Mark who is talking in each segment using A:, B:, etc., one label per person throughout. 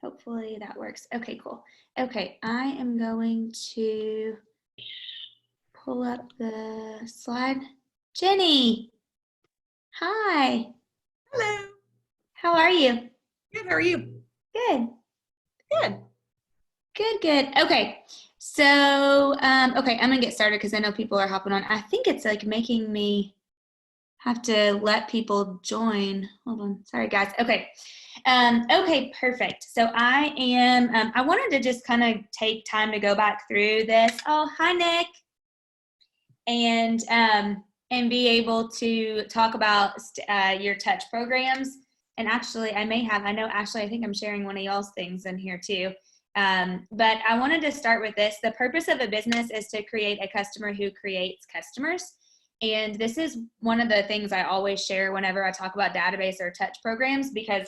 A: Hopefully that works. Okay, cool. Okay, I am going to pull up the slide. Jenny, hi.
B: Hello.
A: How are you?
B: Good. How are you?
A: Good.
B: Good.
A: Good. Okay. So, okay, I'm gonna get started because I know people are hopping on. I think it's like making me have to let people join. Hold on. Sorry, guys. Okay. Okay, perfect. So I wanted to just kind of take time to go back through this. Oh, hi, Nick. And be able to talk about your touch programs. And actually, I know, Ashley, I think I'm sharing one of y'all's things in here too. But I wanted to start with this. The purpose of a business is to create a customer who creates customers. And this is one of the things I always share whenever I talk about database or touch programs, because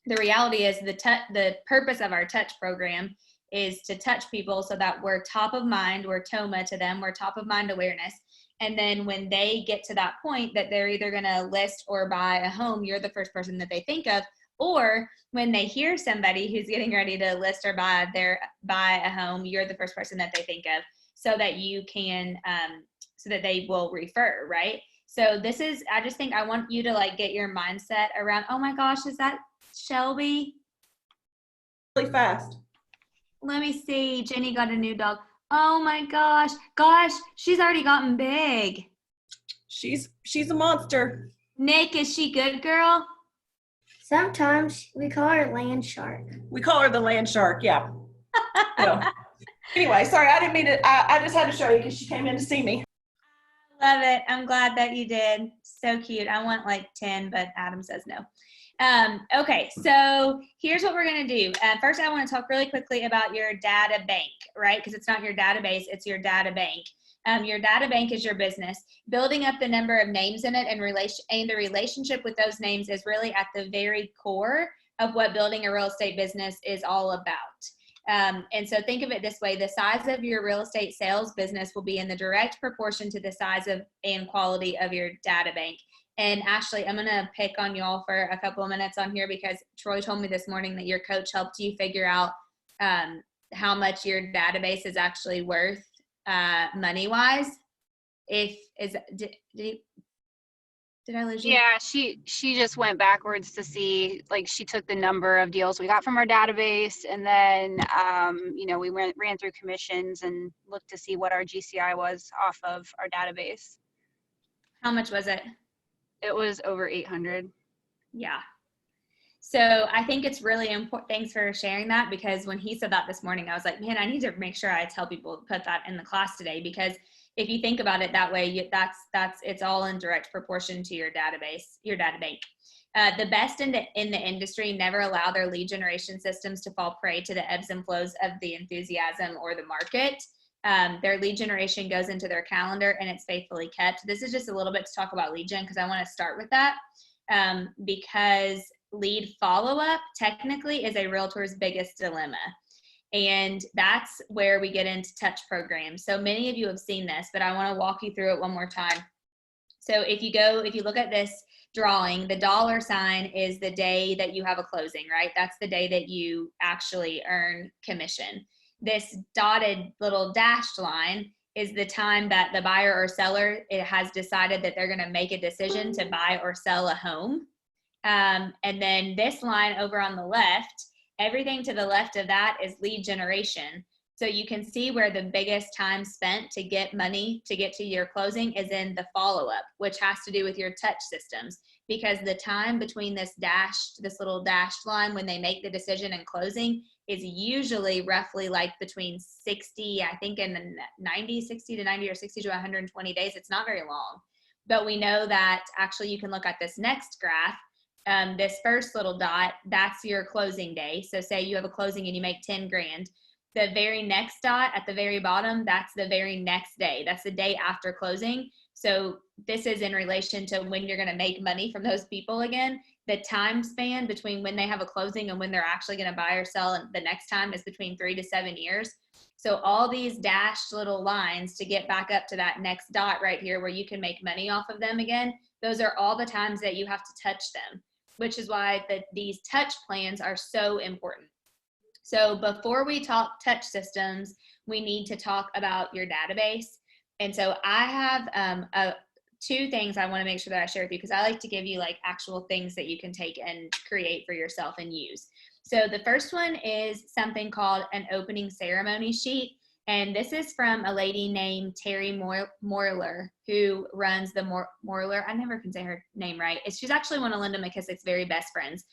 A: the reality is the purpose of our touch program is to touch people so that we're top of mind, we're TOMA to them, we're top of mind awareness. And then when they get to that point that they're either going to list or buy a home, you're the first person that they think of. Or when they hear somebody who's getting ready to list or buy a home, you're the first person that they think of, so that you can, so that they will refer, right? So I just think I want you to like get your mindset around, oh my gosh, is that Shelby?
B: Really fast.
A: Let me see. Jenny got a new dog. Oh my gosh. Gosh, she's already gotten big.
B: She's a monster.
A: Nick, is she good, girl?
C: Sometimes we call her land shark.
B: We call her the land shark, yeah. So, anyway, sorry, I didn't mean to, I just had to show you because she came in to see me.
A: Love it. I'm glad that you did. So cute. I want like 10, but Adam says no. Okay, so here's what we're going to do. First, I want to talk really quickly about your data bank, right? Because it's not your database, it's your data bank. Your data bank is your business. Building up the number of names in it and the relationship with those names is really at the very core of what building a real estate business is all about. And so think of it this way: the size of your real estate sales business will be in the direct proportion to the size of and quality of your data bank. And Ashley, I'm going to pick on y'all for a couple of minutes on here because Troy told me this morning that your coach helped you figure out how much your database is actually worth money-wise. Did I lose you?
D: Yeah, she just went backwards to see, like, she took the number of deals we got from our database, and then we ran through commissions and looked to see what our GCI was off of our database.
A: How much was it?
D: It was over 800.
A: Yeah. So I think it's really important. Thanks for sharing that, because when he said that this morning, I was like, man, I need to make sure I tell people to put that in the class today, because if you think about it that way, it's all in direct proportion to your database, your data bank. The best in the industry never allow their lead generation systems to fall prey to the ebbs and flows of the enthusiasm or the market. Their lead generation goes into their calendar and it's faithfully kept. This is just a little bit to talk about lead gen, because I want to start with that, because lead follow-up technically is a realtor's biggest dilemma. And that's where we get into touch programs. So many of you have seen this, but I want to walk you through it one more time. So if you look at this drawing, the dollar sign is the day that you have a closing, right? That's the day that you actually earn commission. This dotted little dashed line is the time that the buyer or seller has decided that they're going to make a decision to buy or sell a home. And then this line over on the left, everything to the left of that is lead generation. So you can see where the biggest time spent to get money to get to your closing is in the follow-up, which has to do with your touch systems, because the time between this little dashed line when they make the decision and closing is usually roughly like between 60, I think in the 60 to 90 or 60 to 120 days. It's not very long, but we know that actually you can look at this next graph. This first little dot, that's your closing day. So say you have a closing and you make 10 grand. The very next dot at the very bottom, that's the very next day. That's the day after closing. So this is in relation to when you're going to make money from those people again. The time span between when they have a closing and when they're actually going to buy or sell the next time is between 3 to 7 years. So all these dashed little lines to get back up to that next dot right here where you can make money off of them again, those are all the times that you have to touch them, which is why these touch plans are so important. So before we talk touch systems, we need to talk about your database. And so I have two things I want to make sure that I share with you, because I like to give you like actual things that you can take and create for yourself and use. So the first one is something called an opening ceremony sheet. And this is from a lady named Terry Morler, who runs the Morler. I never can say her name right. She's actually one of Linda McKissick's very best friends.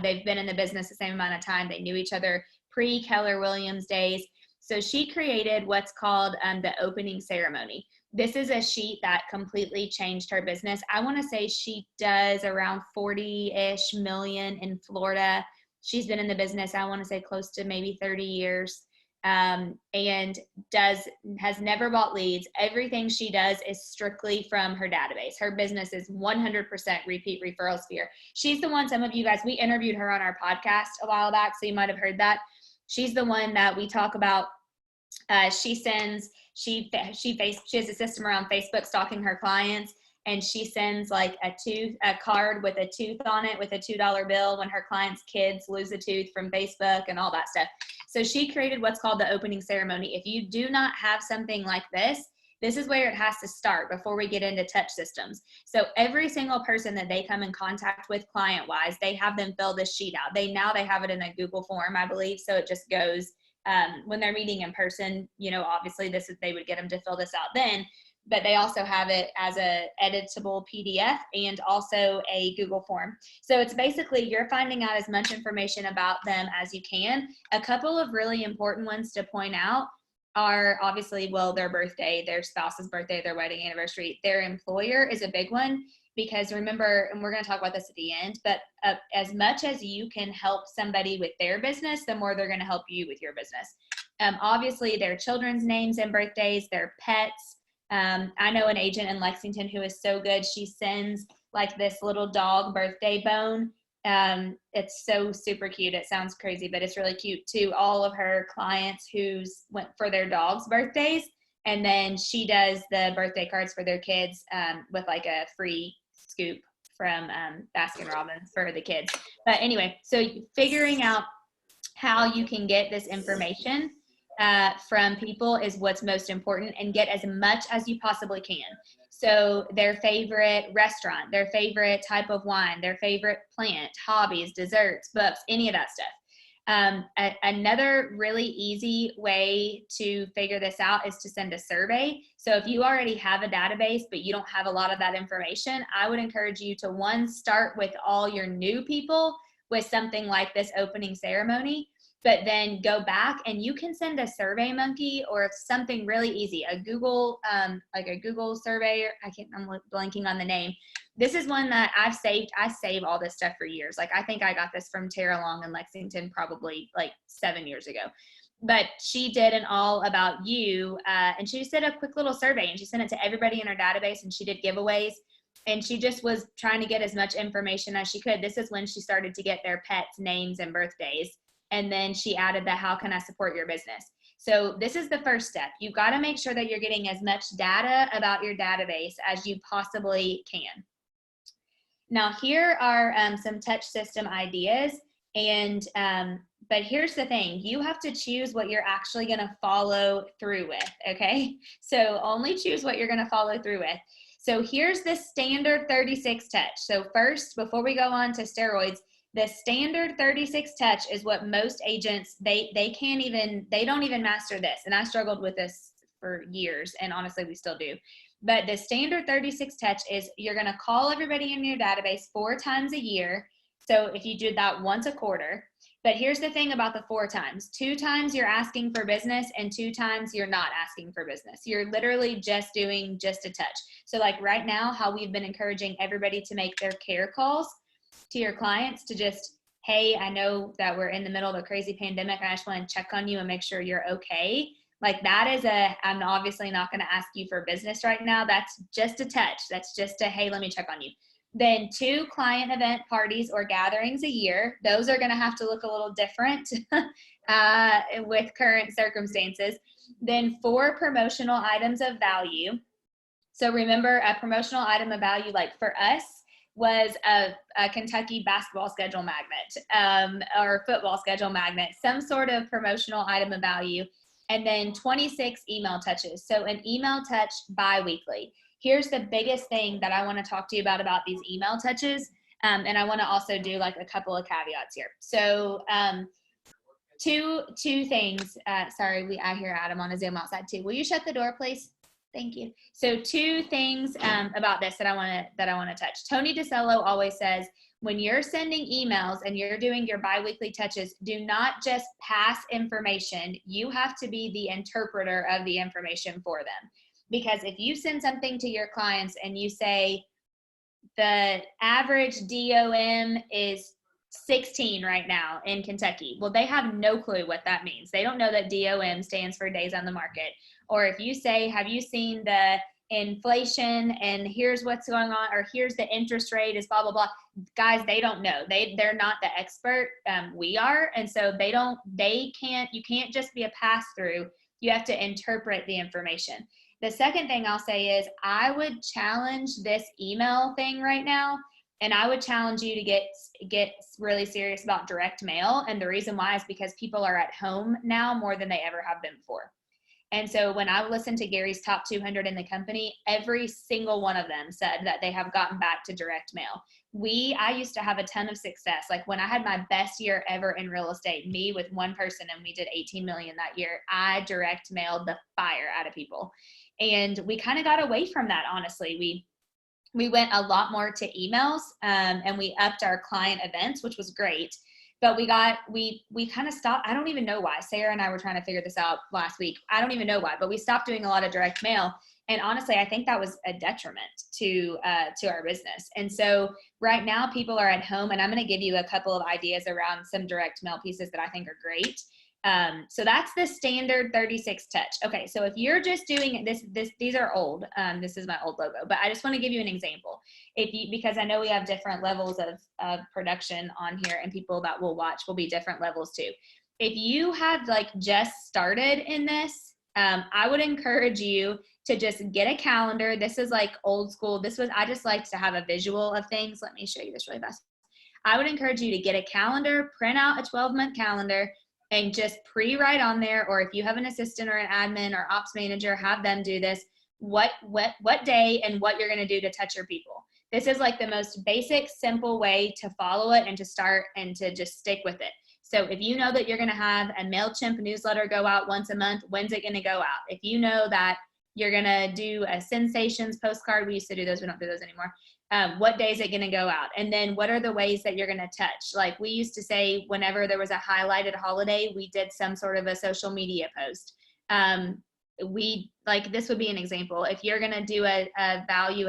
A: They've been in the business the same amount of time. They knew each other pre-Keller Williams days. So she created what's called the opening ceremony. This is a sheet that completely changed her business. I want to say she does around 40-ish million in Florida. She's been in the business, I want to say close to maybe 30 years. And has never bought leads. Everything she does is strictly from her database. Her business is 100% repeat referral sphere. She's the one, some of you guys, we interviewed her on our podcast a while back, so you might have heard that. She's the one that we talk about. She has a system around Facebook stalking her clients, and she sends like a card with a tooth on it with a $2 bill when her clients' kids lose a tooth from Facebook and all that stuff. So she created what's called the opening ceremony. If you do not have something like this is where it has to start before we get into touch systems. So every single person that they come in contact with client-wise, they have them fill this sheet out. They have it in a Google form, I believe, so it just goes when they're meeting in person, obviously they would get them to fill this out then, but they also have it as a editable PDF and also a Google form. So it's basically you're finding out as much information about them as you can. A couple of really important ones to point out are obviously, their birthday, their spouse's birthday, their wedding anniversary. Their employer is a big one, because remember, and we're going to talk about this at the end, but as much as you can help somebody with their business, the more they're going to help you with your business. Obviously, their children's names and birthdays, their pets. I know an agent in Lexington who is so good. She sends like this little dog birthday bone. It's so super cute. It sounds crazy, but it's really cute, to all of her clients who went for their dogs' birthdays. And then she does the birthday cards for their kids with like a free scoop from Baskin Robbins for the kids. But anyway, so figuring out how you can get this information from people is what's most important, and get as much as you possibly can. So their favorite restaurant, their favorite type of wine, their favorite plant, hobbies, desserts, books, any of that stuff. Another really easy way to figure this out is to send a survey. So if you already have a database, but you don't have a lot of that information, I would encourage you to start with all your new people with something like this opening ceremony, but then go back and you can send a Survey Monkey or something really easy, a Google, like a Google survey. I'm blanking on the name. This is one that I've saved. I save all this stuff for years. Like I think I got this from Tara Long in Lexington probably like 7 years ago. But she did an all about you, and she just did a quick little survey, and she sent it to everybody in her database, and she did giveaways. And she just was trying to get as much information as she could. This is when she started to get their pets' names and birthdays. And then she added the how can I support your business. So this is the first step. You've got to make sure that you're getting as much data about your database as you possibly can. Now here are some touch system ideas. And but here's the thing, you have to choose what you're actually going to follow through with, okay? So only choose what you're going to follow through with. So here's the standard 36 touch. So first, before we go on to steroids, the standard 36 touch is what most agents, they don't even master this. And I struggled with this for years, and honestly, we still do. But the standard 36 touch is you're going to call everybody in your database 4 times a year. So if you do that once a quarter, but here's the thing about the 4 times. 2 times you're asking for business, and 2 times you're not asking for business. You're literally just doing just a touch. So like right now, how we've been encouraging everybody to make their care calls to your clients, to just, hey, I know that we're in the middle of a crazy pandemic, and I just want to check on you and make sure you're okay. Like that is I'm obviously not going to ask you for business right now. That's just a touch. That's just a, hey, let me check on you. Then 2 client event parties or gatherings a year. Those are going to have to look a little different with current circumstances. Then 4 promotional items of value. So remember, a promotional item of value, like for us, was a Kentucky basketball schedule magnet, or football schedule magnet, some sort of promotional item of value, and then 26 email touches. So an email touch bi-weekly. Here's the biggest thing that I want to talk to you about these email touches. And I want to also do like a couple of caveats here. So two things. Sorry, I hear Adam on a Zoom outside too. Will you shut the door, please? Thank you. So two things about this that I want to touch. Tony DeCello always says, when you're sending emails and you're doing your biweekly touches, do not just pass information. You have to be the interpreter of the information for them. Because if you send something to your clients and you say the average DOM is 16 right now in Kentucky, well, they have no clue what that means. They don't know that DOM stands for days on the market. Or if you say, have you seen the inflation and here's what's going on, or here's the interest rate is blah, blah, blah. Guys, they don't know. They're not the expert. We are. And so you can't just be a pass through. You have to interpret the information. The second thing I'll say is I would challenge this email thing right now. And I would challenge you to get really serious about direct mail. And the reason why is because people are at home now more than they ever have been before. And so when I listened to Gary's top 200 in the company, every single one of them said that they have gotten back to direct mail. I used to have a ton of success. Like when I had my best year ever in real estate, me with one person, and we did 18 million that year, I direct mailed the fire out of people. And we kind of got away from that, honestly. We went a lot more to emails, and we upped our client events, which was great. But we kind of stopped. I don't even know why. Sarah and I were trying to figure this out last week. I don't even know why, but we stopped doing a lot of direct mail. And honestly, I think that was a detriment to our business. And so right now people are at home, and I'm going to give you a couple of ideas around some direct mail pieces that I think are great. So that's the standard 36 touch. Okay. So if you're just doing these are old, this is my old logo, but I just want to give you an example. Because I know we have different levels of production on here, and people that will watch will be different levels too. If you have like just started in this, I would encourage you to just get a calendar. This is like old school. I just like to have a visual of things. Let me show you this really fast. I would encourage you to get a calendar, print out a 12-month calendar, and just pre-write on there, or if you have an assistant or an admin or ops manager, have them do this, what day and what you're going to do to touch your people. This is like the most basic, simple way to follow it and to start and to just stick with it. So if you know that you're going to have a MailChimp newsletter go out once a month, when's it going to go out? If you know that you're going to do a sensations postcard, we used to do those, we don't do those anymore. What day is it going to go out? And then what are the ways that you're going to touch? Like we used to say, whenever there was a highlighted holiday, we did some sort of a social media post. This would be an example. If you're going to do a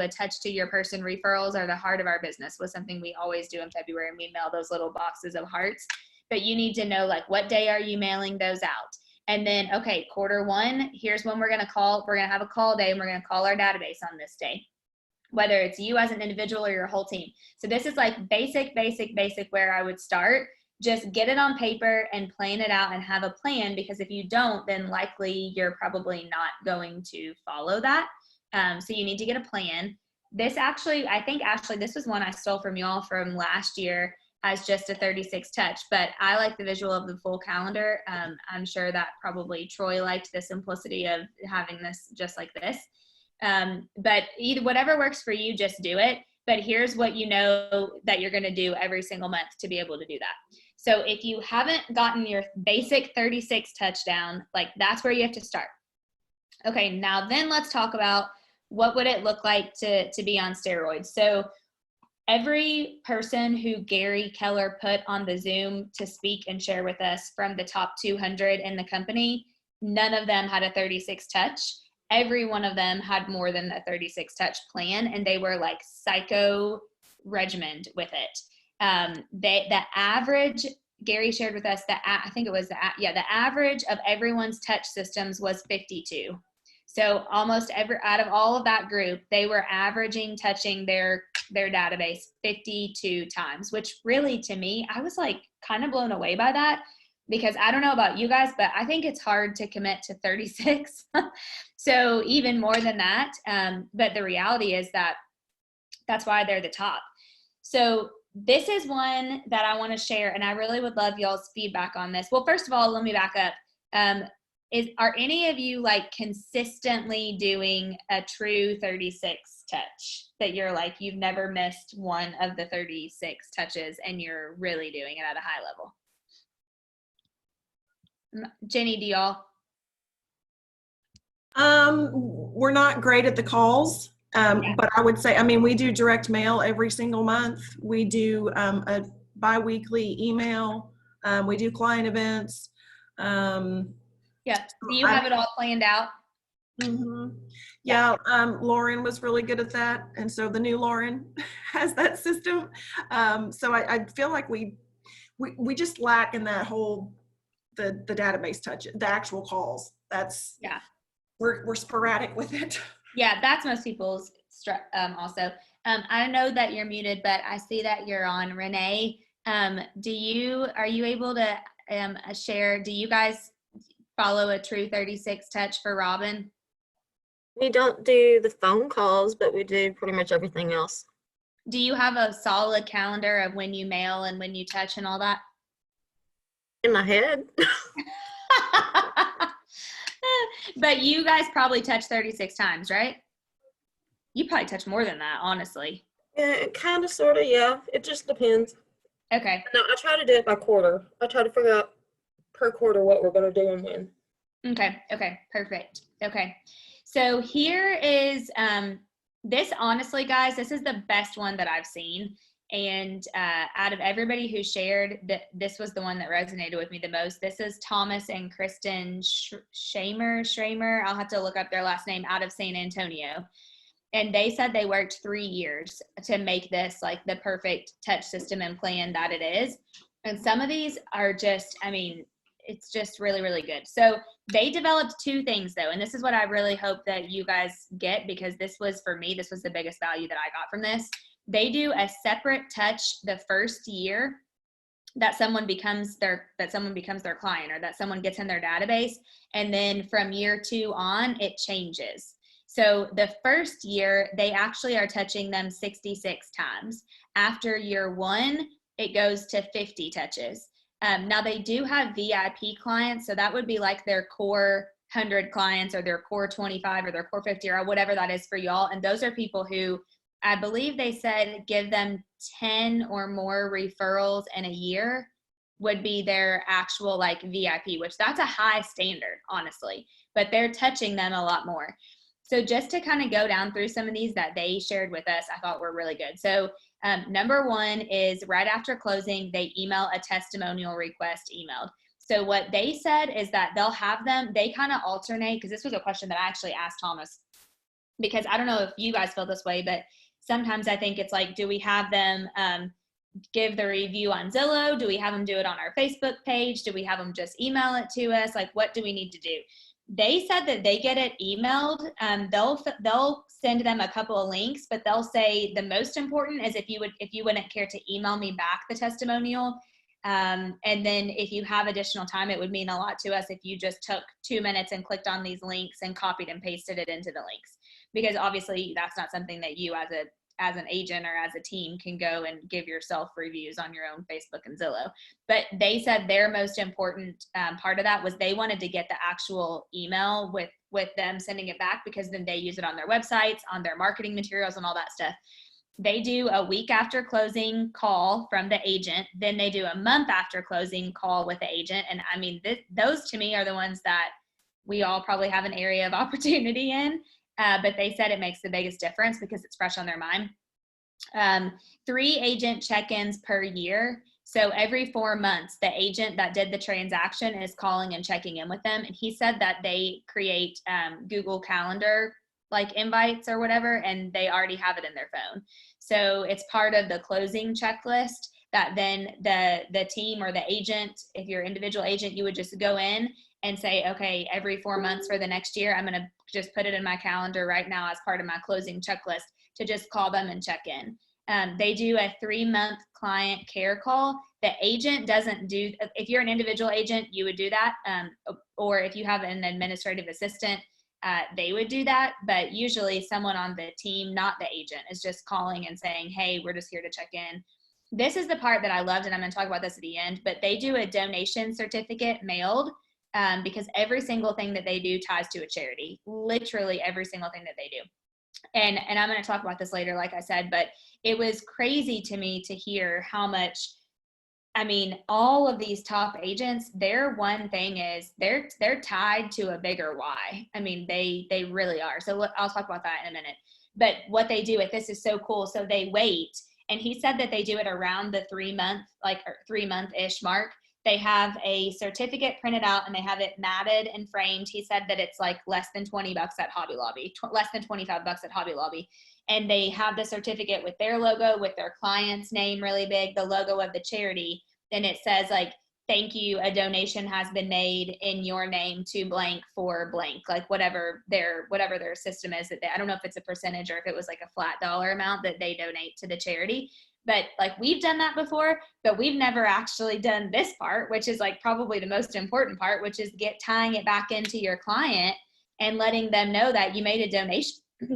A: touch to your person, referrals are the heart of our business, was something we always do in February, and we mail those little boxes of hearts. But you need to know, like, what day are you mailing those out? And then, okay, Q1, here's when we're going to have a call day, and we're going to call our database on this day, whether it's you as an individual or your whole team. So this is like basic where I would start. Just get it on paper and plan it out and have a plan, because if you don't, then likely you're probably not going to follow that. So you need to get a plan. This actually, I think, Ashley, this was one I stole from y'all from last year as just a 36 touch, but I like the visual of the full calendar. I'm sure that probably Troy liked the simplicity of having this just like this. But whatever works for you, just do it. But here's what you know that you're going to do every single month to be able to do that. So if you haven't gotten your basic 36 touchdown, like that's where you have to start. Okay, now then let's talk about what would it look like to be on steroids. So every person who Gary Keller put on the Zoom to speak and share with us from the top 200 in the company, none of them had a 36 touch. Every one of them had more than the 36 touch plan, and they were like psycho regimented with it. The average, Gary shared with us that I think it was the average of everyone's touch systems was 52. So almost out of all of that group, they were averaging touching their database 52 times, which really, to me, I was like kind of blown away by that, because I don't know about you guys, but I think it's hard to commit to 36. So even more than that. But the reality is that that's why they're the top. So this is one that I want to share, and I really would love y'all's feedback on this. Well, first of all, let me back up. Are any of you like consistently doing a true 36 touch that you're like, you've never missed one of the 36 touches and you're really doing it at a high level? Jenny, do y'all?
B: We're not great at the calls, but I would say, I mean, we do direct mail every single month. We do a bi-weekly email. We do client events.
A: Yeah. Do you have it all planned out?
B: Mm-hmm. Yeah. Lauren was really good at that. And so the new Lauren has that system. So I feel like we just lack in that whole, the database touch, the actual calls. That's,
A: yeah.
B: We're sporadic with it.
A: Yeah, that's most people's also. I know that you're muted, but I see that you're on. Renee, are you able to share, do you guys follow a true 36 touch for Robin?
E: We don't do the phone calls, but we do pretty much everything else.
A: Do you have a solid calendar of when you mail and when you touch and all that?
E: In my head.
A: But you guys probably touch 36 times, right? You probably touch more than that, honestly.
E: Yeah, kind of, sort of, yeah. It just depends.
A: Okay.
E: No, I try to do it by quarter. I try to figure out per quarter what we're going to do and when.
A: Okay, perfect. Okay. So here is, this honestly, guys, this is the best one that I've seen. And out of everybody who shared, this was the one that resonated with me the most. This is Thomas and Kristen Schramer. I'll have to look up their last name, out of San Antonio. And they said they worked 3 years to make this like the perfect touch system and plan that it is. And some of these are just, I mean, it's just really, really good. So they developed 2 things though. And this is what I really hope that you guys get, because this was, for me, this was the biggest value that I got from this. They do a separate touch the first year that someone becomes their client, or that someone gets in their database. And then from year 2 on, it changes. So the first year, they actually are touching them 66 times. After year 1, it goes to 50 touches. Now they do have VIP clients, so that would be like their core 100 clients, or their core 25, or their core 50, or whatever that is for y'all. And those are people who, I believe they said, give them 10 or more referrals in a year would be their actual like VIP, which that's a high standard, honestly, but they're touching them a lot more. So just to kind of go down through some of these that they shared with us, I thought were really good. So number 1 is right after closing, they email a testimonial request emailed. So what they said is that they'll have them, they kind of alternate, because this was a question that I actually asked Thomas, because I don't know if you guys feel this way, but sometimes I think it's like, do we have them give the review on Zillow? Do we have them do it on our Facebook page? Do we have them just email it to us? Like, what do we need to do? They said that they get it emailed. They'll send them a couple of links, but they'll say the most important is if you wouldn't care to email me back the testimonial. And then if you have additional time, it would mean a lot to us if you just took 2 minutes and clicked on these links and copied and pasted it into the links. Because obviously that's not something that you as an agent or as a team can go and give yourself reviews on your own Facebook and Zillow. But they said their most important part of that was they wanted to get the actual email with them sending it back, because then they use it on their websites, on their marketing materials, and all that stuff. They do a week after closing call from the agent. Then they do a month after closing call with the agent. And I mean, those to me are the ones that we all probably have an area of opportunity in. But they said it makes the biggest difference because it's fresh on their mind. 3 agent check-ins per year. So every 4 months, the agent that did the transaction is calling and checking in with them. And he said that they create Google Calendar like invites or whatever, and they already have it in their phone. So it's part of the closing checklist that then the team or the agent, if you're an individual agent, you would just go in and say, okay, every 4 months for the next year, I'm going to just put it in my calendar right now as part of my closing checklist to just call them and check in. They do a 3-month client care call. The agent doesn't do, if you're an individual agent, you would do that. Or if you have an administrative assistant, they would do that. But usually someone on the team, not the agent, is just calling and saying, hey, we're just here to check in. This is the part that I loved, and I'm going to talk about this at the end, but they do a donation certificate mailed because every single thing that they do ties to a charity, literally every single thing that they do. And I'm going to talk about this later, like I said, but it was crazy to me to hear how much, I mean, all of these top agents, their one thing is they're tied to a bigger why. I mean, they really are. So I'll talk about that in a minute. But what they do with this is so cool. So they wait, and he said that they do it around the 3-month-ish mark. They have a certificate printed out and they have it matted and framed. He said that it's like less than $20 at Hobby Lobby, less than $25 at Hobby Lobby. And they have the certificate with their logo, with their client's name really big, the logo of the charity. And it says like, thank you, a donation has been made in your name to blank for blank, like whatever their system is that I don't know if it's a percentage or if it was like a flat dollar amount that they donate to the charity. But like we've done that before, but we've never actually done this part, which is like probably the most important part, which is tying it back into your client and letting them know that you made a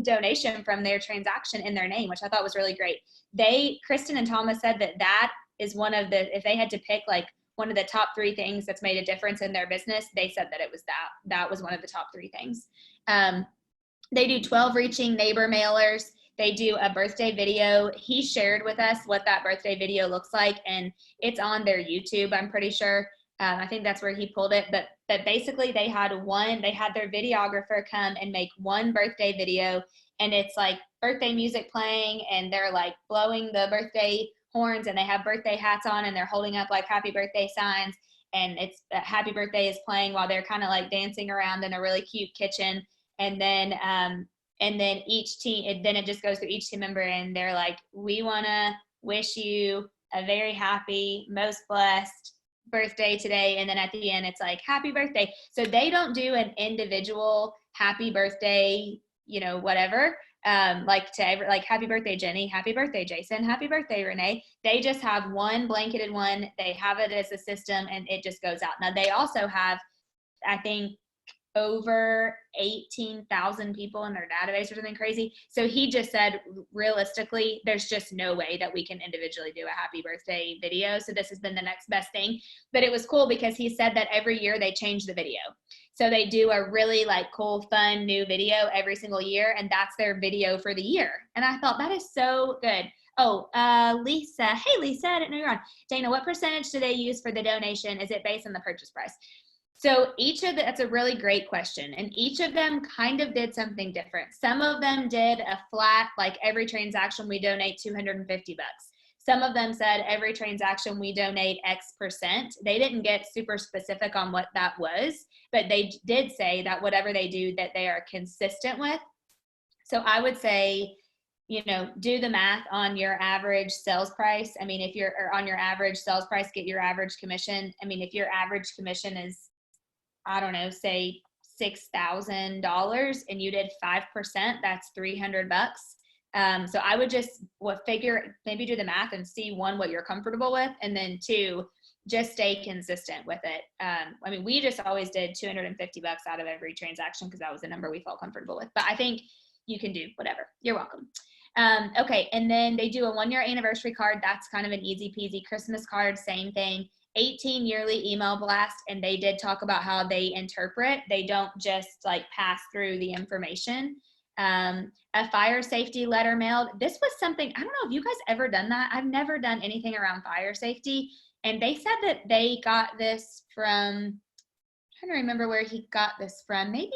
A: donation from their transaction in their name, which I thought was really great. Kristen and Thomas said that is one of the, if they had to pick like one of the top 3 things that's made a difference in their business, they said that it was that was one of the top 3 things. They do 12 reaching neighbor mailers. They do a birthday video. He shared with us what that birthday video looks like, and it's on their YouTube, I'm pretty sure. I think that's where he pulled it. But basically they had their videographer come and make one birthday video, and it's like birthday music playing, and they're like blowing the birthday horns, and they have birthday hats on, and they're holding up like happy birthday signs, and it's happy birthday is playing while they're kind of like dancing around in a really cute kitchen. And then each team, then it just goes through each team member, and they're like, we want to wish you a very happy, most blessed birthday today. And then at the end, it's like, happy birthday. So they don't do an individual happy birthday, whatever, like happy birthday, Jenny, happy birthday, Jason, happy birthday, Renee. They just have one blanketed one. They have it as a system, and it just goes out. Now they also have, I think, over 18,000 people in their database or something crazy. So he just said, realistically, there's just no way that we can individually do a happy birthday video. So this has been the next best thing. But it was cool because he said that every year they change the video. So they do a really like cool, fun new video every single year, and that's their video for the year. And I thought that is so good. Oh, Lisa. Hey, Lisa, I didn't know you're on. Dana, what percentage do they use for the donation? Is it based on the purchase price? So that's a really great question. And each of them kind of did something different. Some of them did a flat, like every transaction we donate $250. Some of them said every transaction we donate X%. They didn't get super specific on what that was, but they did say that whatever they do, that they are consistent with. So I would say, do the math on your average sales price. I mean, if you're on your average sales price, get your average commission. I mean, if your average commission is, I don't know, say $6,000 and you did 5%, that's $300. So I would just maybe do the math and see, 1, what you're comfortable with, and then 2, just stay consistent with it. I mean, we just always did $250 out of every transaction because that was the number we felt comfortable with. But I think you can do whatever. You're welcome. Okay, and then they do a 1-year anniversary card. That's kind of an easy peasy. Christmas card, same thing. 18 yearly email blast, and they did talk about how they interpret. They don't just like pass through the information. A fire safety letter mailed. This was something, I don't know if you guys ever done that. I've never done anything around fire safety. And they said that they got this from, I'm trying to remember where he got this from. Maybe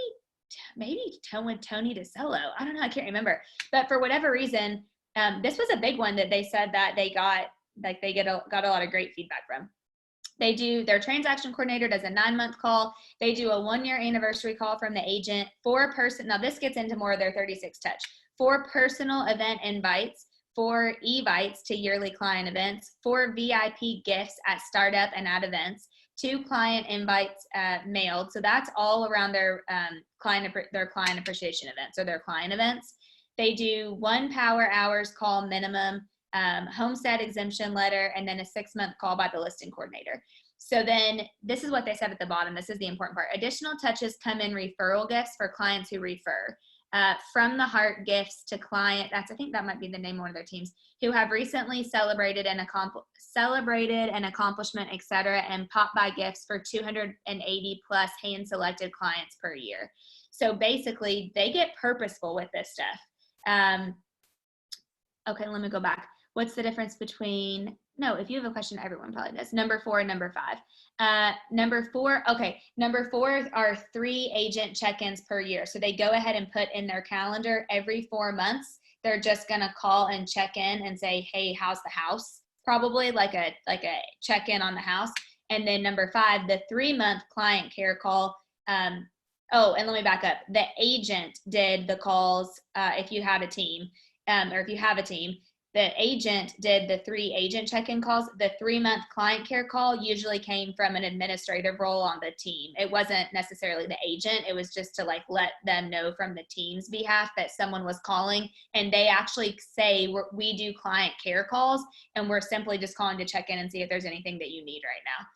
A: Tony DeSolo. I don't know. I can't remember. But for whatever reason, this was a big one that they said that they got, like got a lot of great feedback from. They do, their transaction coordinator does a 9-month call. They do a 1-year anniversary call from the agent. 4 person, now this gets into more of their 36 touch. 4 personal event invites, 4 evites to yearly client events, 4 VIP gifts at startup and at events, 2 client invites mailed. So that's all around their client appreciation events or their client events. They do 1 power hours call minimum, homestead exemption letter, and then a 6-month call by the listing coordinator. So then this is what they said at the bottom. This is the important part. Additional touches come in referral gifts for clients who refer. From the heart gifts to client, I think that might be the name of one of their teams, who have recently celebrated an accomplishment, etc., and pop by gifts for 280 plus hand selected clients per year. So basically they get purposeful with this stuff. Okay, let me go back. What's the difference between, no, if you have a question, everyone probably does. Number 4 and number 5. Number 4 are 3 agent check-ins per year. So they go ahead and put in their calendar every 4 months. They're just gonna call and check in and say, hey, how's the house? Probably like a check-in on the house. And then number 5, the 3-month client care call. Oh, and let me back up. The agent did the calls if you had a team. Or if you have a team, the agent did the 3 agent check-in calls. The 3-month client care call usually came from an administrative role on the team. It wasn't necessarily the agent. It was just to like let them know from the team's behalf that someone was calling. And they actually say we do client care calls, and we're simply just calling to check in and see if there's anything that you need right now.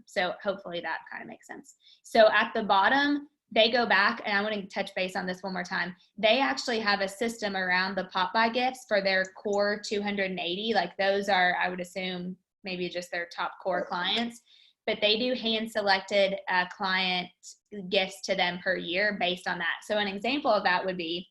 A: So hopefully that kind of makes sense. So at the bottom, they go back, and I want to touch base on this one more time. They actually have a system around the pop-by gifts for their core 280. Like those are, I would assume, maybe just their top core clients. But they do hand-selected client gifts to them per year based on that. So an example of that would be,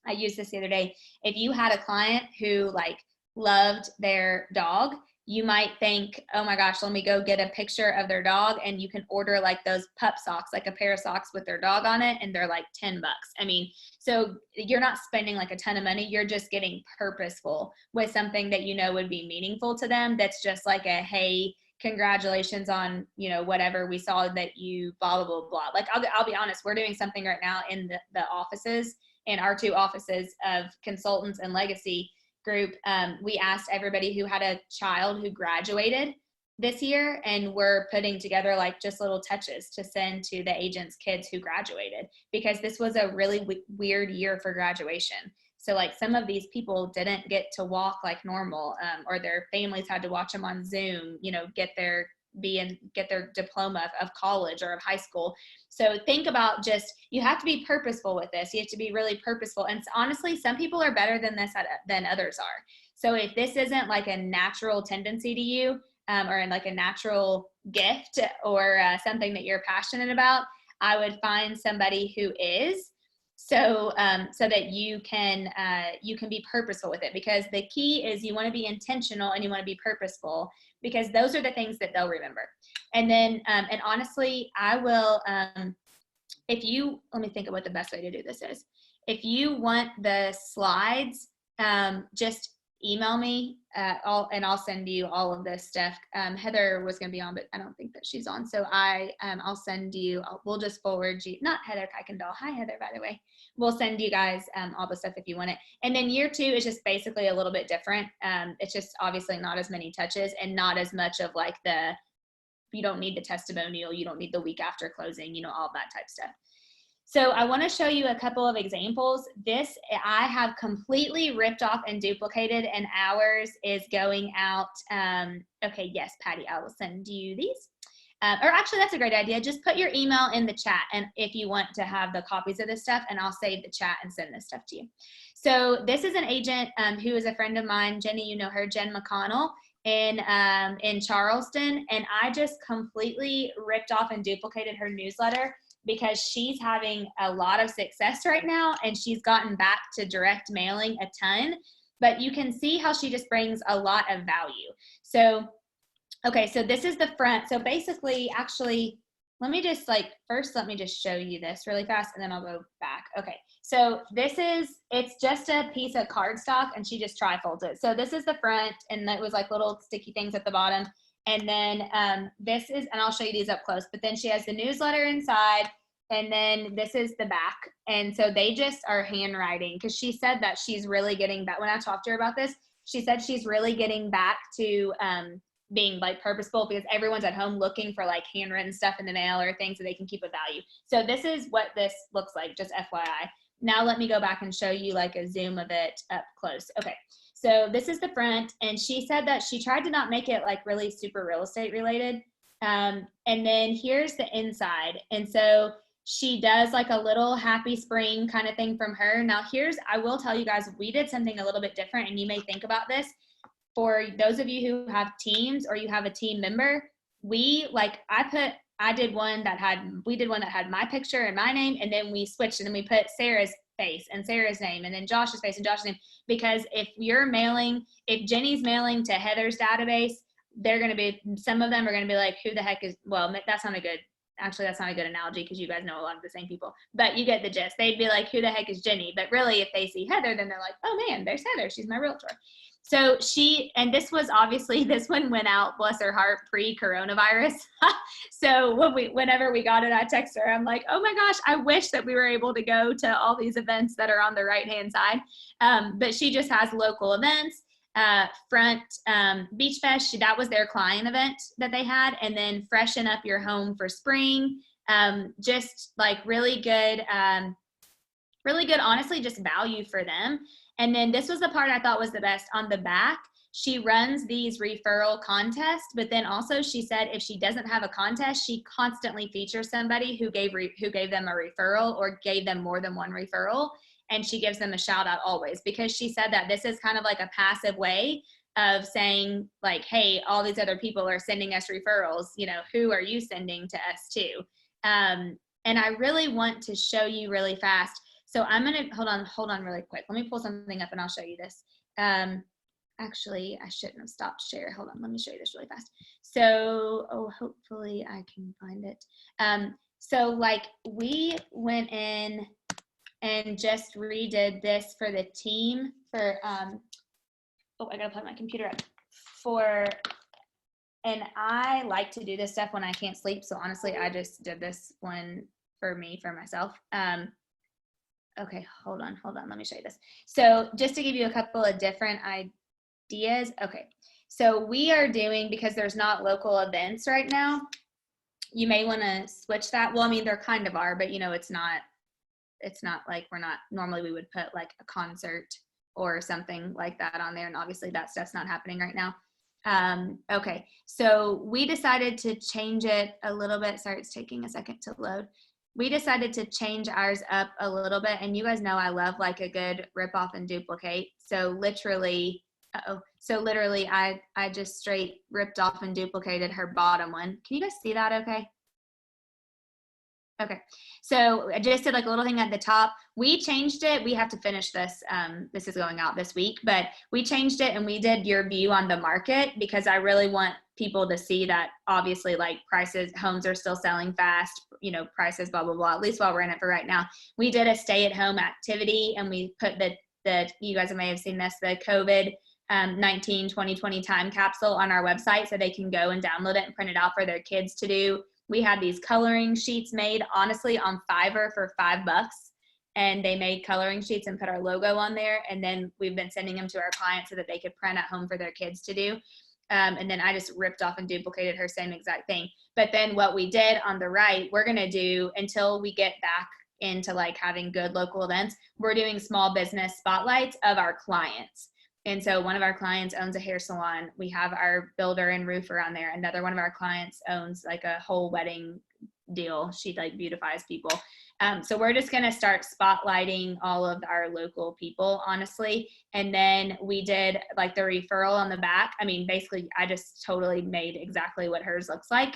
A: I used this the other day. If you had a client who like loved their dog, you might think, oh my gosh, let me go get a picture of their dog, and you can order like those pup socks, like a pair of socks with their dog on it, and they're like $10. I mean, so you're not spending like a ton of money. You're just getting purposeful with something that you know would be meaningful to them. That's just like a, hey, congratulations on, whatever, we saw that you blah, blah, blah, blah. Like, I'll be honest, we're doing something right now in the offices, in our 2 offices of consultants and legacy group. We asked everybody who had a child who graduated this year, and we're putting together like just little touches to send to the agents' kids who graduated, because this was a really weird year for graduation. So like some of these people didn't get to walk like normal, or their families had to watch them on Zoom, get their diploma of college or of high school. So think about you have to be purposeful with this. You have to be really purposeful. And honestly, some people are better than this than others are. So if this isn't like a natural tendency to you, or like a natural gift, or something that you're passionate about, I would find somebody who is, so that you can be purposeful with it. Because the key is you want to be intentional and you want to be purposeful, because those are the things that they'll remember. And then, and honestly, I will, let me think of what the best way to do this is. If you want the slides, just email me, and I'll send you all of this stuff. Heather was going to be on, but I don't think that she's on. So I'll send you, we'll just forward you, not Heather Kuykendall. Hi, Heather, by the way. We'll send you guys all the stuff if you want it. And then year 2 is just basically a little bit different. It's just obviously not as many touches, and not as much of like you don't need the testimonial, you don't need the week after closing, all that type stuff. So I want to show you a couple of examples. This I have completely ripped off and duplicated, and ours is going out. Okay, yes, Patty, I will send you these. Or actually, that's a great idea. Just put your email in the chat, and if you want to have the copies of this stuff, and I'll save the chat and send this stuff to you. So this is an agent who is a friend of mine. Jenny, you know her, Jen McConnell, in Charleston, and I just completely ripped off and duplicated her newsletter, because she's having a lot of success right now, and she's gotten back to direct mailing a ton, but you can see how she just brings a lot of value. So, okay, so this is the front. So basically, actually, let me just show you this really fast, and then I'll go back. Okay, so it's just a piece of cardstock, and she just tri-folds it. So this is the front, and it was like little sticky things at the bottom. And then this is, and I'll show you these up close, but then she has the newsletter inside, and then this is the back. And so they just are handwriting, because she said that she's really getting back. When I talked to her about this, she said she's really getting back to being like purposeful, because everyone's at home looking for like handwritten stuff in the mail or things that they can keep a value. So this is what this looks like, just FYI. Now let me go back and show you like a zoom of it up close. Okay. So this is the front, and she said that she tried to not make it like really super real estate related. And then here's the inside. And so she does like a little happy spring kind of thing from her. Now I will tell you guys, we did something a little bit different, and you may think about this. For those of you who have teams or you have a team member, we did one that had my picture and my name, and then we switched, and then we put Sarah's face and Sarah's name, and then Josh's face and Josh's name, because if Jenny's mailing to Heather's database, some of them are going to be like, who the heck is, well, that's not a good analogy because you guys know a lot of the same people, but you get the gist. They'd be like, who the heck is Jenny? But really, if they see Heather, then they're like, oh man, there's Heather. She's my realtor. So this one went out, bless her heart, pre-coronavirus. So whenever we got it, I text her. I'm like, oh my gosh, I wish that we were able to go to all these events that are on the right-hand side. But she just has local events. Front Beach Fest, that was their client event that they had. And then Freshen Up Your Home for Spring. Just like really good, honestly, just value for them. And then this was the part I thought was the best. On the back, she runs these referral contests, but then also she said if she doesn't have a contest, she constantly features somebody who gave them a referral or gave them more than one referral, and she gives them a shout out always, because she said that this is kind of like a passive way of saying like, hey, all these other people are sending us referrals, who are you sending to us too? And I really want to show you really fast. So I'm going to, hold on really quick. Let me pull something up and I'll show you this. Actually, I shouldn't have stopped share. Hold on, let me show you this really fast. So, hopefully I can find it. So like we went in and just redid this for the team for, I gotta plug my computer up and I like to do this stuff when I can't sleep. So honestly, I just did this one for myself. Okay, hold on. Let me show you this. So just to give you a couple of different ideas. Okay, so we are doing, because there's not local events right now, you may want to switch that. Well, I mean, there kind of are, but it's not like normally we would put like a concert or something like that on there. And obviously that stuff's not happening right now. Okay, so we decided to change it a little bit. Sorry, it's taking a second to load. We decided to change ours up a little bit, and you guys know I love like a good rip off and duplicate. So literally, I just straight ripped off and duplicated her bottom one. Can you guys see that okay? Okay, so I just did like a little thing at the top. We changed it. We have to finish this. This is going out this week, but we changed it and we did your view on the market, because I really want people to see that obviously like homes are still selling fast, prices, blah, blah, blah, at least while we're in it for right now. We did a stay at home activity, and we put you guys may have seen this, the COVID-19 2020 time capsule on our website, so they can go and download it and print it out for their kids to do. We had these coloring sheets made, honestly, on Fiverr for $5, and they made coloring sheets and put our logo on there. And then we've been sending them to our clients so that they could print at home for their kids to do. And then I just ripped off and duplicated her same exact thing. But then what we did on the right, we're going to do, until we get back into like having good local events, we're doing small business spotlights of our clients. And so one of our clients owns a hair salon. We have our builder and roofer on there. Another one of our clients owns like a whole wedding deal. She like beautifies people. So we're just going to start spotlighting all of our local people, honestly. And then we did like the referral on the back. I mean, basically I just totally made exactly what hers looks like.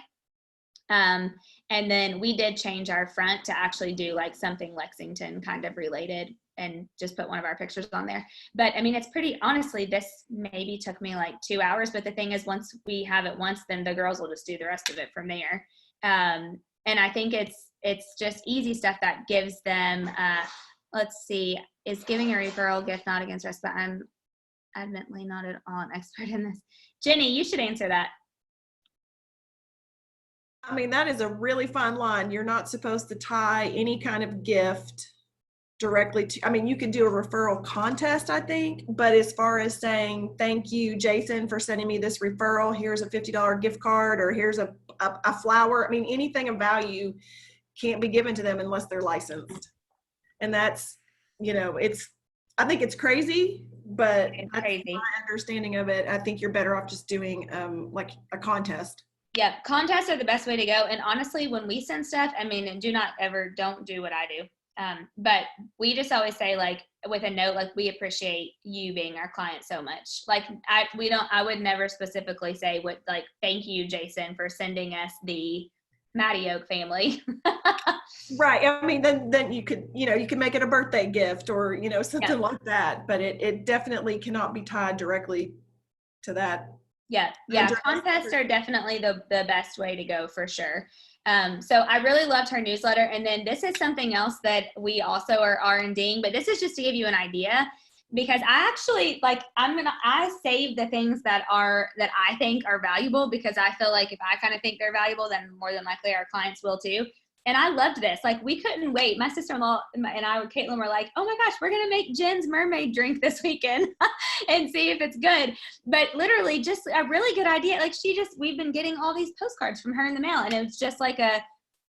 A: And then we did change our front to actually do like something Lexington kind of related, and just put one of our pictures on there. But I mean, it's pretty, honestly, this maybe took me like 2 hours, but the thing is, once we have it once, then the girls will just do the rest of it from there. And I think it's just easy stuff that gives them, let's see, is giving a referral gift not against us, but I'm admittedly not at all an expert in this. Jenny, you should answer that.
B: I mean, that is a really fine line. You're not supposed to tie any kind of gift directly to, I mean, you could do a referral contest, I think, but as far as saying, thank you, Jason, for sending me this referral, here's a $50 gift card, or here's a flower. I mean, anything of value can't be given to them unless they're licensed. And that's, I think it's crazy, but
A: It's crazy.
B: my understanding of it, I think you're better off just doing like a contest.
A: Yeah, contests are the best way to go. And honestly, when we send stuff, I mean, and don't do what I do. But we just always say, like, with a note, like, we appreciate you being our client so much. Like, I would never specifically say what, like, thank you, Jason, for sending us the Matty Oak family.
B: Right. I mean, then you could, you can make it a birthday gift or, something like that, but it definitely cannot be tied directly to that.
A: Yeah. Contests are definitely the best way to go for sure. So I really loved her newsletter. And then this is something else that we also are R&Ding, but this is just to give you an idea, because I actually, like, I save the things that I think are valuable, because I feel like if I kind of think they're valuable, then more than likely our clients will too. And I loved this. Like, we couldn't wait. My sister-in-law and Caitlin were like, oh my gosh, we're going to make Jen's mermaid drink this weekend and see if it's good. But literally just a really good idea. Like, we've been getting all these postcards from her in the mail, and it was just like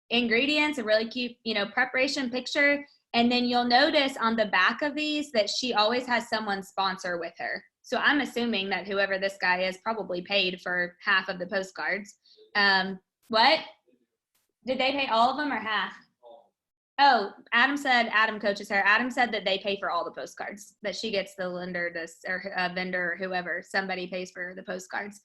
A: ingredients, a really cute, preparation picture. And then you'll notice on the back of these that she always has someone sponsor with her. So I'm assuming that whoever this guy is probably paid for half of the postcards. What? Did they pay all of them or half? Oh, Adam coaches her. Adam said that they pay for all the postcards, that she gets the lender, or vendor, or whoever, somebody pays for the postcards.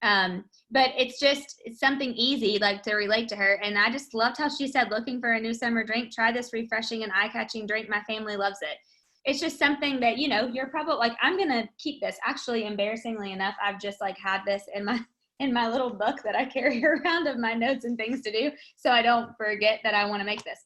A: But it's something easy, like, to relate to her. And I just loved how she said, looking for a new summer drink, try this refreshing and eye-catching drink. My family loves it. It's just something that, you're probably like, I'm going to keep this. Actually, embarrassingly enough, I've just, like, had this in my little book that I carry around of my notes and things to do, so I don't forget that I want to make this.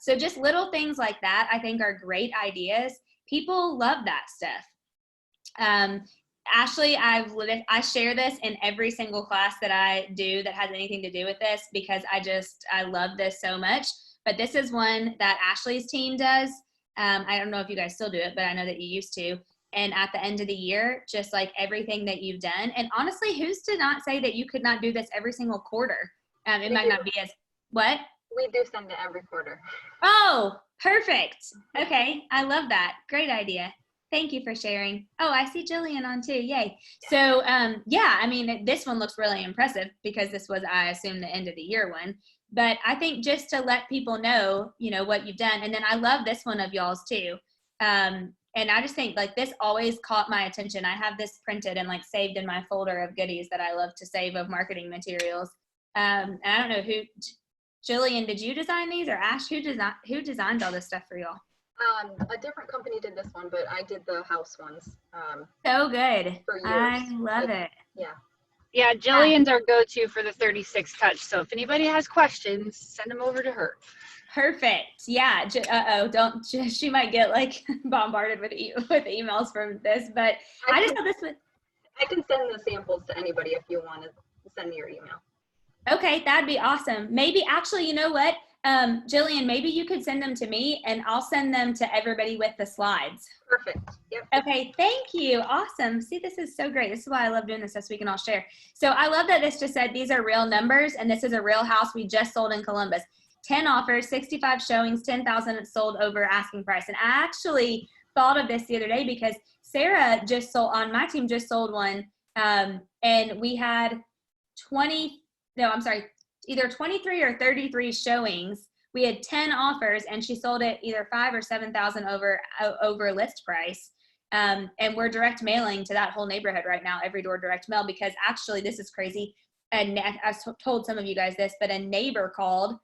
A: So just little things like that, I think, are great ideas. People love that stuff. Ashley, I share this in every single class that I do that has anything to do with this, because I love this so much. But this is one that Ashley's team does. I don't know if you guys still do it, but I know that you used to. And at the end of the year, just like everything that you've done. And honestly, who's to not say that you could not do this every single quarter? It might not be as, what?
E: We do send it every quarter.
A: Oh, perfect. Okay. I love that. Great idea. Thank you for sharing. Oh, I see Jillian on too. Yay. So, yeah, I mean, this one looks really impressive, because this was, I assume, the end of the year one. But I think just to let people know, what you've done. And then I love this one of y'all's too. And I just think, like, this always caught my attention. I have this printed and, like, saved in my folder of goodies that I love to save of marketing materials. And I don't know Jillian, did you design these, or Ash? Who designed all this stuff for y'all?
E: A different company did this one, but I did the house ones.
A: So good.
E: For years.
A: I love it.
E: Yeah.
D: Yeah, Jillian's our go-to for the 36 touch. So if anybody has questions, send them over to her.
A: Perfect. Yeah. She might get, like, bombarded with emails from this, but I just thought this was.
E: I can send the samples to anybody if you want to send me your email.
A: Okay, that'd be awesome. Maybe, actually, you know what, Jillian, maybe you could send them to me, and I'll send them to everybody with the slides.
E: Perfect. Yep.
A: Okay, thank you. Awesome. See, this is so great. This is why I love doing this, so we can all share. So I love that this just said these are real numbers, and this is a real house we just sold in Columbus. 10 offers, 65 showings, 10,000 sold over asking price. And I actually thought of this the other day, because Sarah on my team just sold one, and we had either 23 or 33 showings. We had 10 offers, and she sold it either 5,000 or 7,000 over list price. And we're direct mailing to that whole neighborhood right now, every door direct mail, because actually, this is crazy. And I've told some of you guys this, but a neighbor called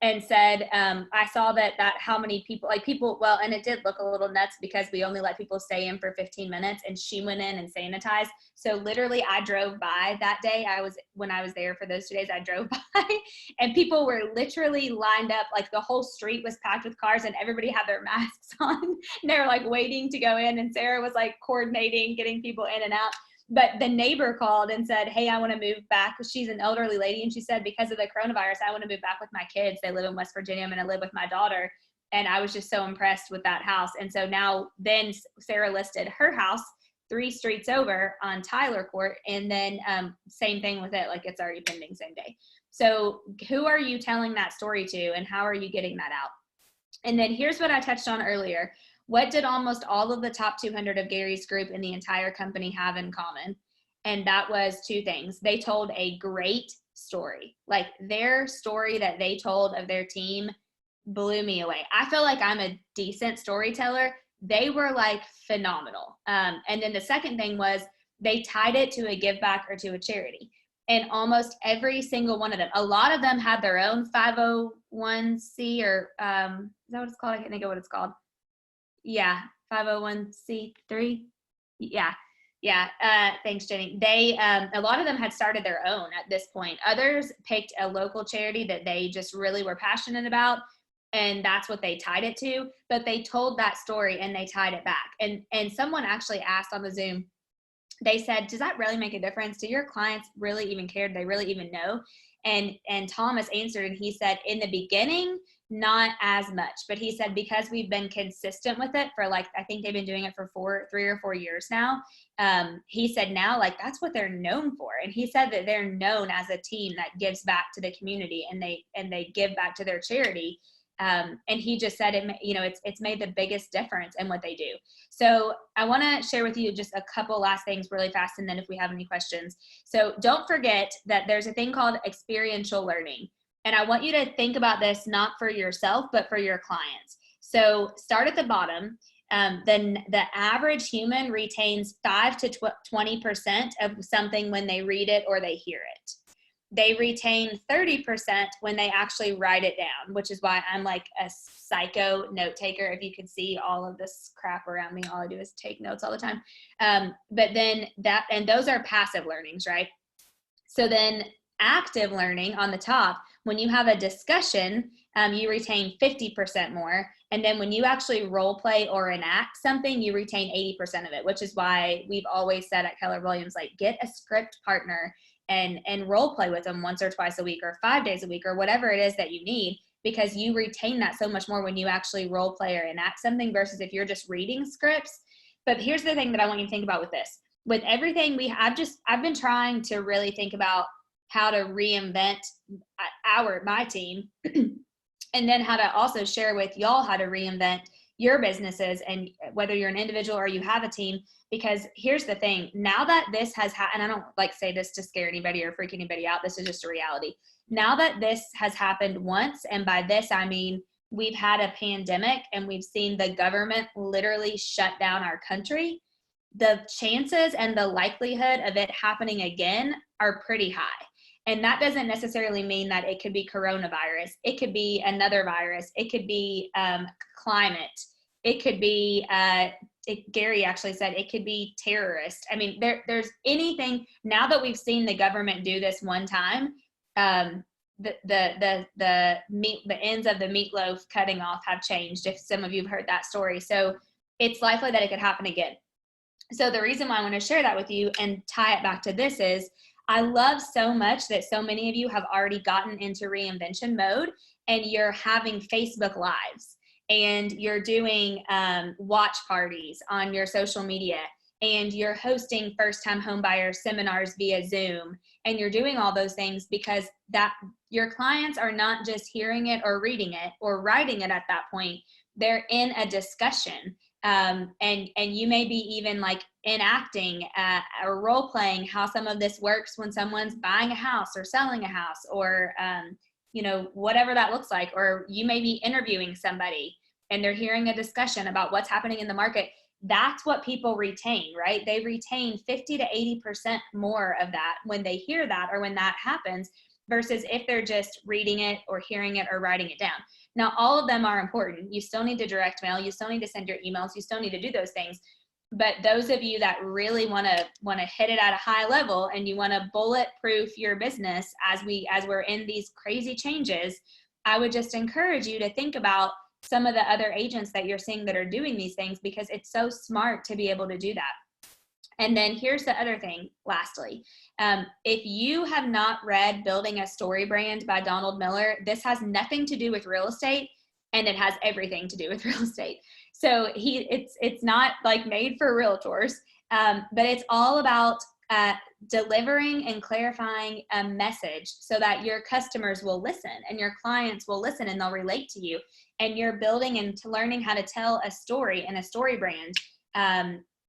A: and said, I saw that how many people, well, and it did look a little nuts, because we only let people stay in for 15 minutes, and she went in and sanitized. So literally, I drove by that day. When I was there for those 2 days, I drove by, and people were literally lined up, like, the whole street was packed with cars, and everybody had their masks on. And they were, like, waiting to go in, and Sarah was, like, coordinating, getting people in and out. But the neighbor called and said, hey, I want to move back. She's an elderly lady. And she said, because of the coronavirus, I want to move back with my kids. They live in West Virginia. I'm going to live with my daughter. And I was just so impressed with that house. And so then Sarah listed her house 3 streets over on Tyler Court. And then same thing with it. Like, it's already pending same day. So who are you telling that story to, and how are you getting that out? And then here's what I touched on earlier. What did almost all of the top 200 of Gary's group in the entire company have in common? And that was 2 things. They told a great story. Like their story that they told of their team blew me away. I feel like I'm a decent storyteller. They were like phenomenal. And then the second thing was they tied it to a give back or to a charity. And almost every single one of them, a lot of them had their own 501c or is that what it's called? I can't think of what it's called. Yeah, 501c3. Yeah. Thanks, Jenny. They, a lot of them had started their own at this point. Others picked a local charity that they just really were passionate about, and that's what they tied it to. But they told that story and they tied it back. And someone actually asked on the Zoom, they said, does that really make a difference? Do your clients really even care? Do they really even know? And Thomas answered, and he said, in the beginning, not as much. But he said, because we've been consistent with it for like, I think they've been doing it for 3 or 4 years now. He said now, like, that's what they're known for. And he said that they're known as a team that gives back to the community, and they give back to their charity. And he just said, it's made the biggest difference in what they do. So I want to share with you just a couple last things really fast, and then if we have any questions. So don't forget that there's a thing called experiential learning. And I want you to think about this not for yourself, but for your clients. So start at the bottom. Then the average human retains 5 to 20% of something when they read it or they hear it. They retain 30% when they actually write it down, which is why I'm like a psycho note taker. If you could see all of this crap around me, all I do is take notes all the time. But then and those are passive learnings, right? So then active learning on the top, when you have a discussion, you retain 50% more. And then when you actually role play or enact something, you retain 80% of it, which is why we've always said at Keller Williams, like, get a script partner and role play with them once or twice a week or 5 days a week or whatever it is that you need, because you retain that so much more when you actually role play or enact something versus if you're just reading scripts. But here's the thing that I want you to think about with this. With everything I've been trying to really think about how to reinvent my team and then how to also share with y'all how to reinvent your businesses, and whether you're an individual or you have a team. Because here's the thing, now that this has happened, and I don't like say this to scare anybody or freak anybody out, this is just a reality. Now that this has happened once, and by this I mean we've had a pandemic and we've seen the government literally shut down our country, the chances and the likelihood of it happening again are pretty high. And that doesn't necessarily mean that it could be coronavirus. It could be another virus. It could be climate. It could be, Gary actually said, it could be terrorist. I mean, there's anything. Now that we've seen the government do this one time, the ends of the meatloaf cutting off have changed, if some of you have heard that story. So it's likely that it could happen again. So the reason why I want to share that with you and tie it back to this is, I love so much that so many of you have already gotten into reinvention mode, and you're having Facebook Lives, and you're doing watch parties on your social media, and you're hosting first-time homebuyer seminars via Zoom, and you're doing all those things because that your clients are not just hearing it or reading it or writing it at that point. They're in a discussion. And you may be even like enacting or role playing how some of this works when someone's buying a house or selling a house, or whatever that looks like. Or you may be interviewing somebody and they're hearing a discussion about what's happening in the market. That's what people retain, right? They retain 50 to 80% more of that when they hear that or when that happens, versus if they're just reading it or hearing it or writing it down. Now, all of them are important. You still need to direct mail. You still need to send your emails. You still need to do those things. But those of you that really want to hit it at a high level, and you want to bulletproof your business as we're in these crazy changes, I would just encourage you to think about some of the other agents that you're seeing that are doing these things, because it's so smart to be able to do that. And then here's the other thing, lastly. If you have not read Building a Story Brand by Donald Miller, this has nothing to do with real estate, and it has everything to do with real estate. So it's not like made for realtors, but it's all about delivering and clarifying a message so that your customers will listen and your clients will listen and they'll relate to you. And you're building and learning how to tell a story and a story brand.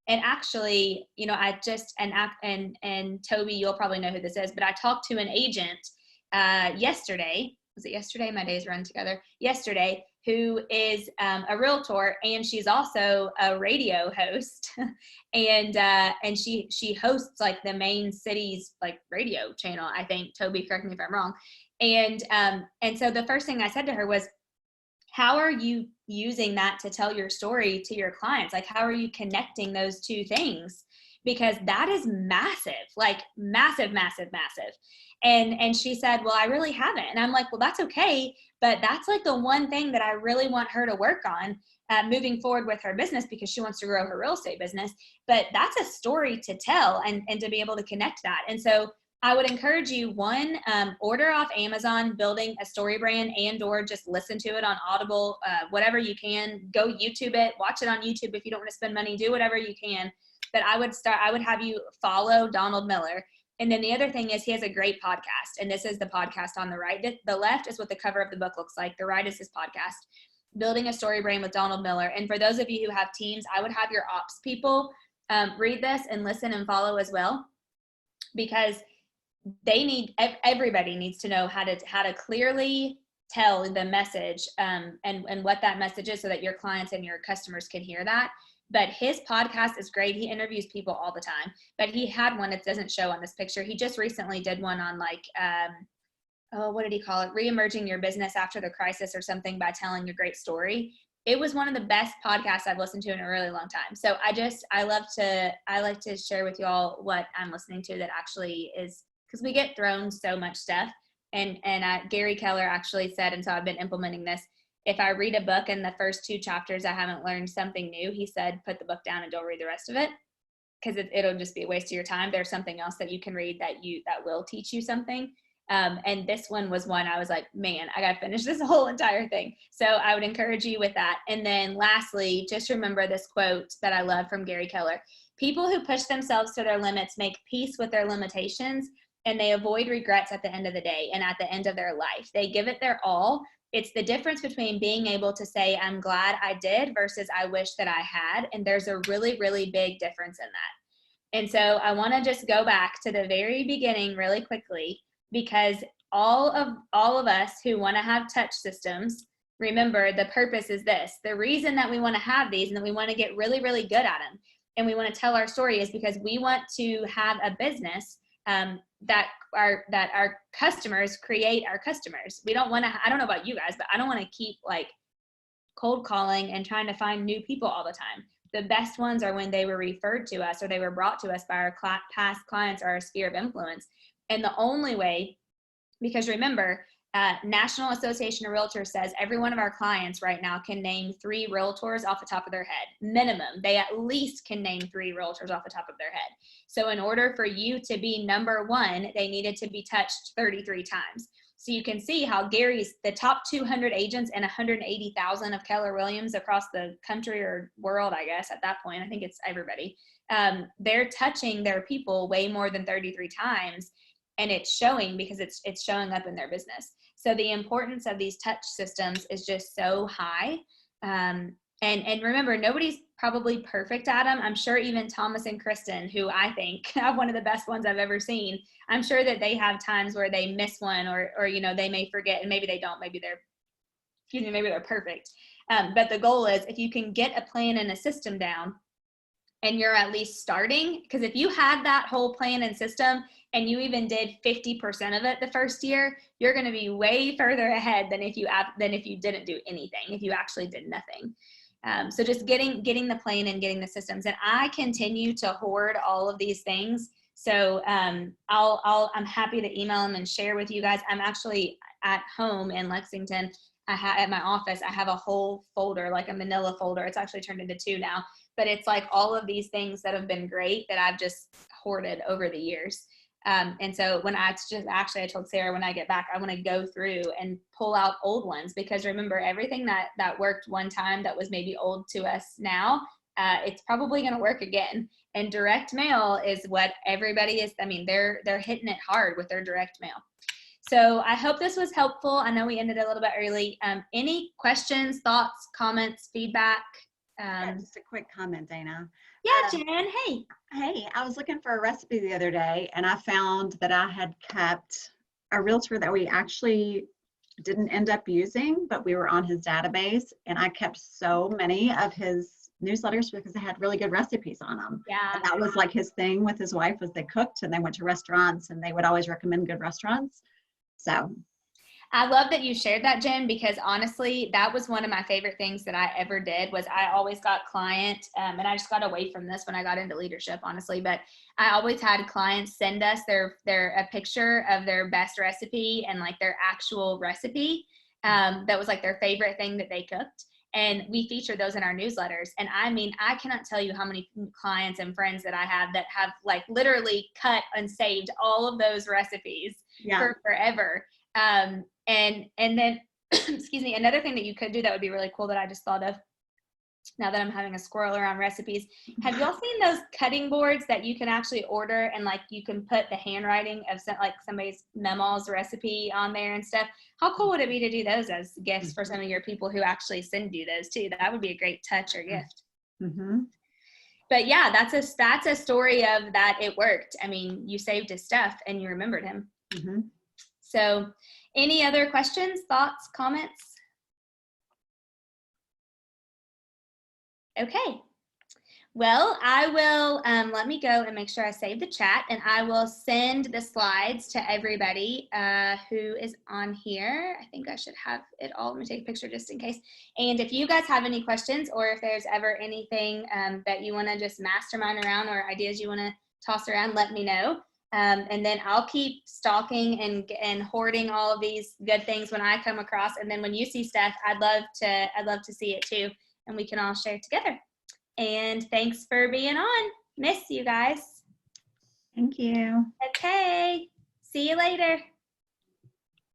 A: And actually, you know, and Toby, you'll probably know who this is, but I talked to an agent yesterday. Was it yesterday? My days run together. Yesterday, who is a realtor, and she's also a radio host, and she hosts like the main city's like radio channel. I think, Toby, correct me if I'm wrong. And so the first thing I said to her was, how are you using that to tell your story to your clients? Like, how are you connecting those two things? Because that is massive, like massive, massive, massive. And she said, well, I really haven't. And I'm like, well, that's okay. But that's like the one thing that I really want her to work on moving forward with her business, because she wants to grow her real estate business. But that's a story to tell, and to be able to connect that. And so I would encourage you, one, order off Amazon, Building a Story Brand, and/or just listen to it on Audible, whatever you can. Go YouTube it, watch it on YouTube. If you don't want to spend money, do whatever you can. But I would have you follow Donald Miller. And then the other thing is, he has a great podcast, and this is the podcast on the right. The left is what the cover of the book looks like. The right is his podcast, Building a Story Brand with Donald Miller. And for those of you who have teams, I would have your ops people read this and listen and follow as well, because everybody needs to know how to clearly tell the message and what that message is, so that your clients and your customers can hear that. But his podcast is great. He interviews people all the time, but he had one that doesn't show on this picture. He just recently did one on like, what did he call it? Reemerging your business after the crisis or something, by telling your great story. It was one of the best podcasts I've listened to in a really long time. So I like to share with you all what I'm listening to that actually is, because we get thrown so much stuff. And Gary Keller actually said, and so I've been implementing this, if I read a book and the first 2 chapters I haven't learned something new, he said, put the book down and don't read the rest of it, because it'll just be a waste of your time. There's something else that you can read that will teach you something. And this one was one I was like, man, I got to finish this whole entire thing. So I would encourage you with that. And then lastly, just remember this quote that I love from Gary Keller. People who push themselves to their limits make peace with their limitations, and they avoid regrets at the end of the day and at the end of their life. They give it their all. It's the difference between being able to say, I'm glad I did, versus I wish that I had. And there's a really, really big difference in that. And so I want to just go back to the very beginning really quickly, because all of us who want to have touch systems, remember the purpose is this. The reason that we want to have these and that we want to get really, really good at them and we want to tell our story is because we want to have a business that our customers create our customers. We don't want to, I don't know about you guys, but I don't want to keep like cold calling and trying to find new people all the time. The best ones are when they were referred to us or they were brought to us by our past clients or our sphere of influence. And the only way, because remember, National Association of Realtors says every one of our clients right now can name 3 realtors off the top of their head. Minimum, they at least can name 3 realtors off the top of their head. So in order for you to be number 1, they needed to be touched 33 times. So you can see how Gary's the top 200 agents and 180,000 of Keller Williams across the country or world, I guess, at that point. I think it's everybody. They're touching their people way more than 33 times. And it's showing because it's showing up in their business. So the importance of these touch systems is just so high. And remember, nobody's probably perfect at them. I'm sure even Thomas and Kristen, who I think have one of the best ones I've ever seen, I'm sure that they have times where they miss one or you know, they may forget, and maybe they don't, maybe they're perfect. But the goal is, if you can get a plan and a system down and you're at least starting, because if you had that whole plan and system and you even did 50% of it the first year, you're going to be way further ahead than if you didn't do anything, if you actually did nothing. So just getting the plan and getting the systems. And I continue to hoard all of these things. So I'm happy to email them and share with you guys. I'm actually at home in Lexington. At my office, I have a whole folder, like a manila folder. It's actually turned into 2 now, but it's like all of these things that have been great that I've just hoarded over the years. And so I told Sarah when I get back, I want to go through and pull out old ones, because remember, everything that worked one time that was maybe old to us now, it's probably going to work again. And direct mail is what everybody is. I mean, they're hitting it hard with their direct mail. So I hope this was helpful. I know we ended a little bit early. Any questions, thoughts, comments, feedback?
F: Yeah, just a quick comment, Dana.
A: Yeah, Jen, hey.
F: Hey, I was looking for a recipe the other day and I found that I had kept a realtor that we actually didn't end up using, but we were on his database, and I kept so many of his newsletters because they had really good recipes on them.
A: Yeah.
F: And that was like his thing with his wife, was they cooked and they went to restaurants and they would always recommend good restaurants. So
A: I love that you shared that, Jen, because honestly, that was one of my favorite things that I ever did. Was I always got client, and I just got away from this when I got into leadership, honestly, but I always had clients send us a picture of their best recipe and like their actual recipe that was like their favorite thing that they cooked. And we feature those in our newsletters. And I mean, I cannot tell you how many clients and friends that I have that have like literally cut and saved all of those recipes for forever. And then, excuse me, another thing that you could do that would be really cool that I just thought of now that I'm having a squirrel around recipes. Have y'all seen those cutting boards that you can actually order and like you can put the handwriting of like somebody's mama's recipe on there and stuff? How cool would it be to do those as gifts for some of your people who actually send you those too? That would be a great touch or gift.
F: mm-hmm.
A: But yeah, that's a story of that it worked. I mean, you saved his stuff and you remembered him.
F: Mm-hmm.
A: So any other questions, thoughts, comments? Okay. Well, I will, let me go and make sure I save the chat, and I will send the slides to everybody who is on here. I think I should have it all. Let me take a picture just in case. And if you guys have any questions, or if there's ever anything that you want to just mastermind around or ideas you want to toss around, let me know. And then I'll keep stalking and hoarding all of these good things when I come across. And then when you see stuff, I'd love to see it too, and we can all share together. And thanks for being on. Miss you guys.
F: Thank you.
A: Okay. See you later.